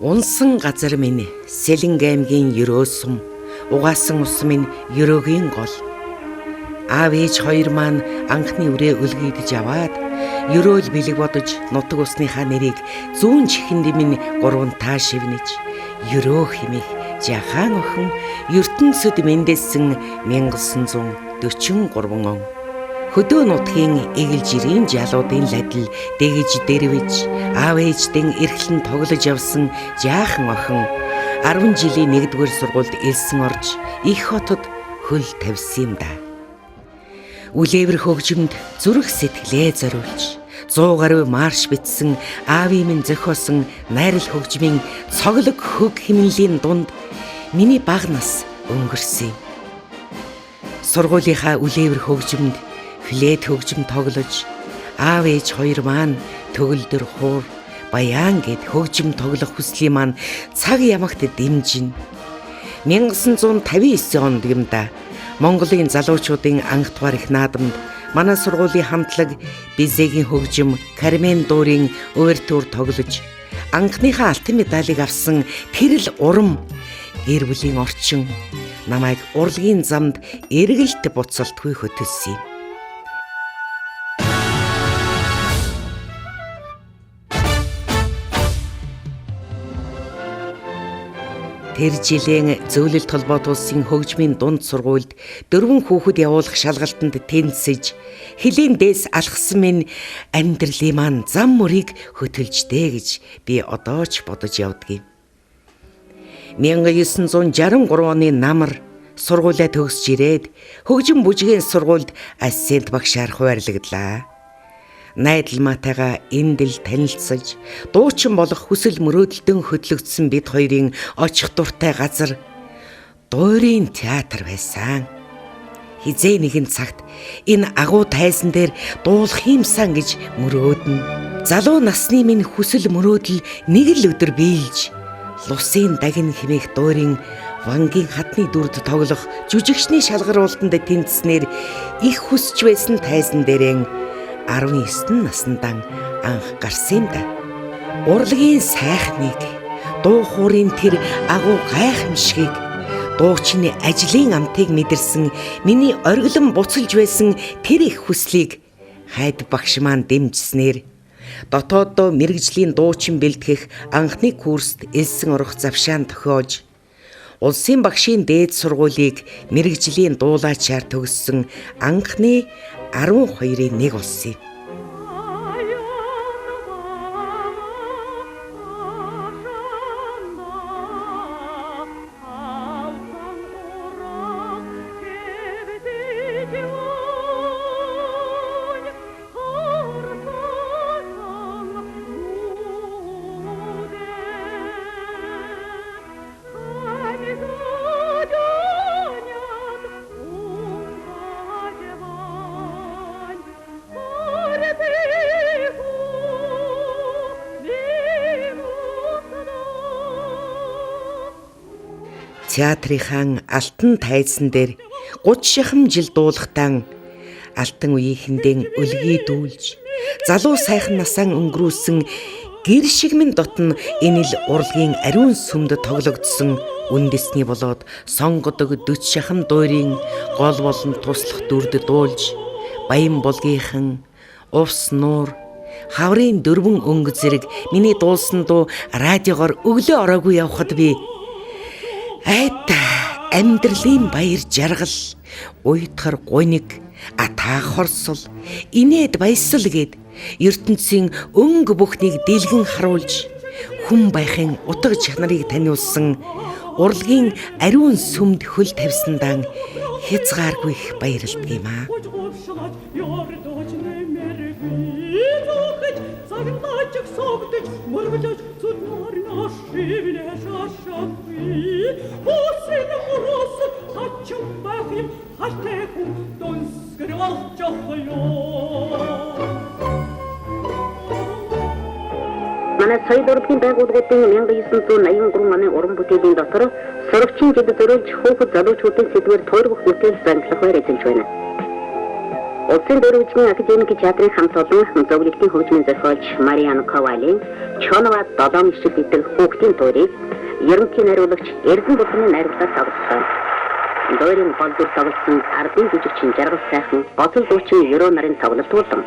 Унсан газар минь Сэлэнг аймгийн ерөө сум, угаасан ус минь ерөөгийн гол. Аав ээж хоёр маань анхны үрээ өлгийдэж аваад ерөөл бэлэг бодож нутаг усныхаа нэрийг зүүн чихэнд минь гурвантаа шивнэж ерөө хэмээх жахан охин ертөнцөд мэндэлсэн 1943 он. Хөдөө нутгийн эгэл жирийн жалуудын ладил дэгэж дэрвэж аав ээждэн эрхлэн тоглож явсан жаахан охин 10 жилийн 1-р сургуульд элсэн орж их хотод хөл тавьсан юм да. Үлээвэр хөгжимд зүрх сэтгэлээ зориулж 100 гаруй марш бичсэн аавын минь зохиосон найрал хөгжмийн цоглог хөг хэмнэлийн дунд миний бага нас өнгөрсөн. Сургуулийнхаа үлээвэр хөгжимд флейт хөгжим тоглож аав ээж хоёр маань төгөлдөр хуур баян гэд хөгжим тоглох хүслийн маань цаг ямагт дэмжин 1959 онд юм да. Монголын залуучуудын анх дугаар их наадамд манай сургуулийн хамтлаг Бизегийн хөгжим Кармен дуурийн увертюр тоглож анхныхаа алтан медалийг авсан тэрл урам гэр бүлийн орчин намайг урлагийн замд эргэлт буцалтгүй хөтөлсөн юм. Тэр жилийн зөвлөлт холбоот улсын хөгжмийн дунд сургуульд 4 хүүхэд явуулах шалгалтанд тэнцэж хилийн дээс алхсан минь амьдралын маань зам мөрийг хөтөлжтэй гэж би одоо ч бодож явдгийг. 1963 оны намар сургуулаа төгсж ирээд хөгжим бүжгийн сургуульд ассистент багшаар хуваарлагдлаа. Найдалмаатайгаа эндэл танилцсаж дуучин болох хүсэл мөрөөдөлтөн хөтлөгдсөн бид хоёрын очих дуртай газар дуурийн театр байсан. Хизээ нэгэн цагт энэ агуу тайзан дээр дуулах юмсан гэж мөрөөднө. Залуу насны минь хүсэл мөрөөдөл нэг л өдөр биелж Лусын дагин хэмээх дуурийн Вангийн хатны дүрд тоглох жүжигчний шалгаруултанд тэнцснээр их хүсэж байсан тайзан дээрээ 19 насндан анх гарсан юм да. Урлагийн сайхныг, дуу хуурын тэр агуу гайхамшигыг, дуучны ажлын амтыг мэдэрсэн миний оргилон буцалж байсан тэр их хүслийг хайд багш маань дэмжснээр дотооддоо мэргэжлийн дуучин бэлтгэх анхны курст элсэн орох завшаан тохиож улсын багшийн дээд сургуулийг мэргэжлийн дуулаачаар төгссөн анхны 12-ийн нэг болсон юм. Театрынхаа алтан тайзан дээр 30 шахам жил дуулахтан алтан үеийнхэндээ өлгий дүүлж залуу сайхан насаа өнгөрүүлсэн гэр шиг минь дотн энэ л урлагийн ариун сүмд тоглогдсон үндэсний болоод сонгодог 40 шахам дуурийн гол болон туслах дүрд дуулж баян булгийнхан увс нуур хаврын дөрвөн өнгө зэрэг миний дуулсан дуу радиогоор өглөө ороогүй явхад би айта амьдралын баяр жаргал уйтхар гуниг атаа хорсол инээд баясал гэд ертөнцийн өнгө бүхнийг дэлгэн харуулж хүн байхын утга чанарыг таниулсан урлагийн ариун сүмд хөл тавьсандаа хязгааргүй их баярлдаг юм аа. Манай сая дөрөвдүгээр байгууллагын 1983 оны уран бүтээлийн дотор сурагчийн дэд зориулж хүүхэд залуучуудын сэдвээр тойрох бүтээл зандлах байр эзэлж байна. Улсын дөрвөлжин академик театрын хамт олон зөвлөлтийн хөгжмийн зохиолч Мариан Ковалийн Чонова 7 ишиг гэдэг хүүхдийн дуурийг ерөнхий найруулагч Эрдэнэ Булганы найруулгаар тоглосон. Дуурийн гол дүр тоглосон ардын жүжигчин Жаргал сайхан, гоцол дуучин Ерөө нарын тоглолт туулсан.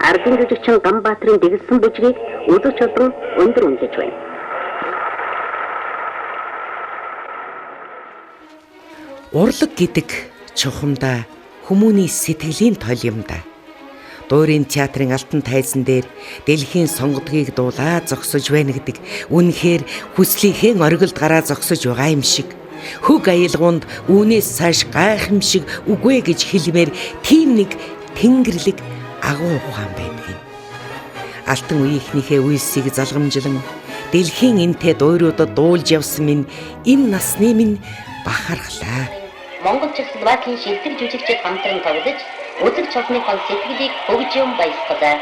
Ардын жүжигчин Ганбаатарын дэглэсэн бүжгийг үзэж олон өндөр үнэлж байна. Урлаг гэдэг чухамдаа хүмүүний сэтгэлийн тоол юм да. Дуурийн театрын алтан тайзан дээр дэлхийн сонгодгийг дуулаа зогсож байна гэдэг үнэхээр хүслийнхээ оргилд гараа зогсож байгаа юм шиг. Хөг аялгуунд үүнээс цааш гайхамшиг үгүй гэж хэлмээр тийм нэг тэнгэрлэг агуу ухаан байдаг юм. Алтан үеийнхнийхээ үйлсийг залгамжлан дэлхийн энтэй дууруудад дуулж явсан минь энэ насны минь бахархлаа. Монгол Чехословакийн шилдэг жүжигчид хамтран тоглож, үзэгч олонныхон сэтгэлийг хөгжим баясгалаа.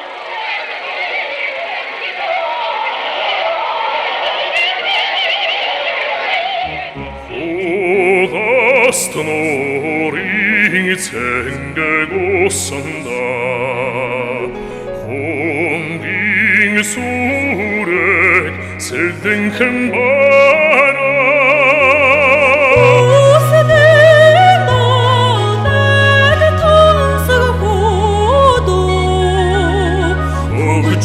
Станорин цэнгэгусанда хонгин сүрэг сэлдэнхэн бара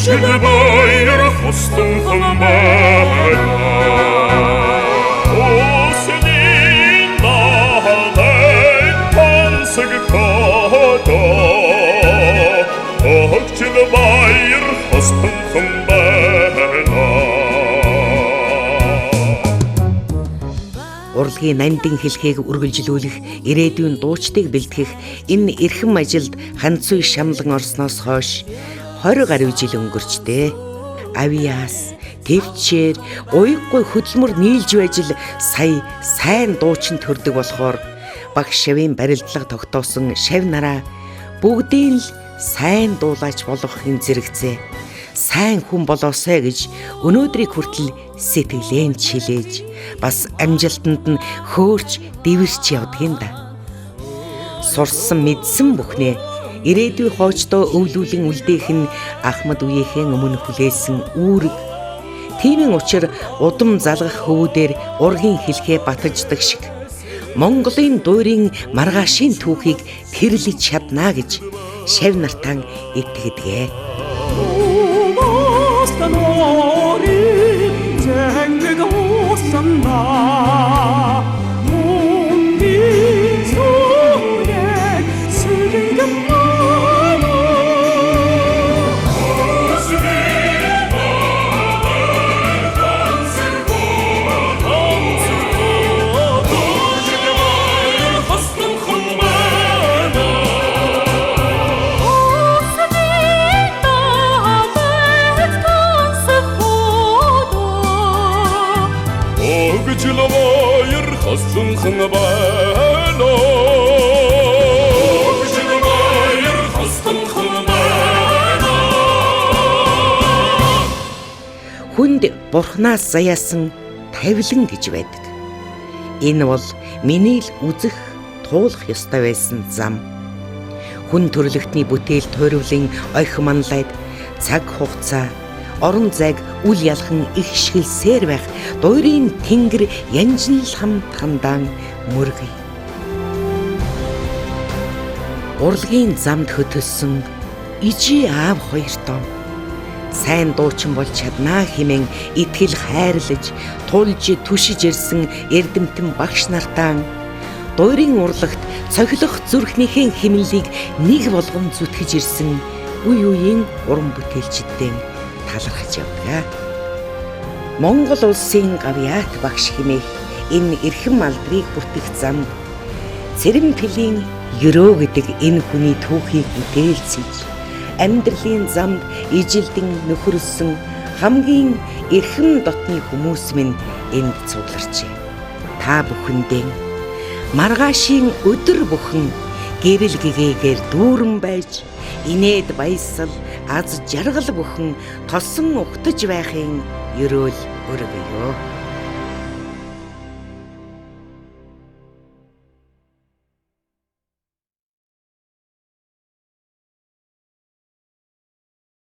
Ogçul bayır hostun hambara Bayır hastım bana. Урлагийн нандин хэлхийг үргэлжлүүлэх, ирээдүйн дуучдыг бэлтгэх энэ эрхэм ажилд ханцуй шамлан орсноос хойш 20 гаруй жил өнгөрчтэй. Авиас, төвчээр, уйггүй хөдөлмөр нийлж байж л сая сайн дуучин төрдөг болохоор багш шавийн барилдлага тогтоосон шав нараа бүгдийг л сайн дуулаач болгохын зэрэгцээ. Сайн хүн болоосай гэж өнөөдрийг хүртэл сэтгэлэн чилээж бас амжилтанд нь хөөрч дэвэрч явдаг юм да. Сурсан мэдсэн бүхнээ ирээдүй хоочдоо өвлүүлэн үлдээх нь Ахмад үеийнхэн өмнө хүлээсэн үүрэг. Тиймийн учир удам залгах хөвүүдээр ургийн хэлхээ батаждаг шиг Монголын дуурийн маргаашийн түүхийг тэрлэж чадна гэж шав нартан итгэдэг. Bayır hastın bana. Bayır hastın bana. Хүнд бурхнаас заяасан тавилан гэж байдаг. Энэ бол миний л үзэх, туулах ёстой байсан зам. Хүн төрлөختний бүтээл тойрвлын ойх манлайд цаг хугацаа, орон зайг үл ялхан их шгэлсээр байх дуурийн тэнгэр янжинл хамт хандаан мөргөй. Урлагийн замд хөтөлсөн ижи аав хоёртоо сайн дуучин болж чаднаа хэмээн итгэл хайрлаж тулж түшиж ирсэн эрдэмтэн багш нартаа дуурийн урлагт цохилох зүрхнийхээ химнэлийг нэг болгон зүтгэж ирсэн үе үеийн уран бүтээлчдийн талархаж явдаг. Монгол улсын гавьяат багш хэмээх энэ эрхэм алдрыг бүртгэх замд Цэрэнпилийн Ерөө гэдэг энэ хүний түүхийг бүтээлцэж амьдралын замд ижилдэн нөхөрсөн хамгийн эрхэм дотны хүмүүс минь энд цугларчээ. Та бүхэндээ маргаашийн өдөр бүхэн гэрэл гэгээгээр дүүрэн байж инээд баясал аз жаргал бүхэн тосон угтаж байхын ерөөл өргөё.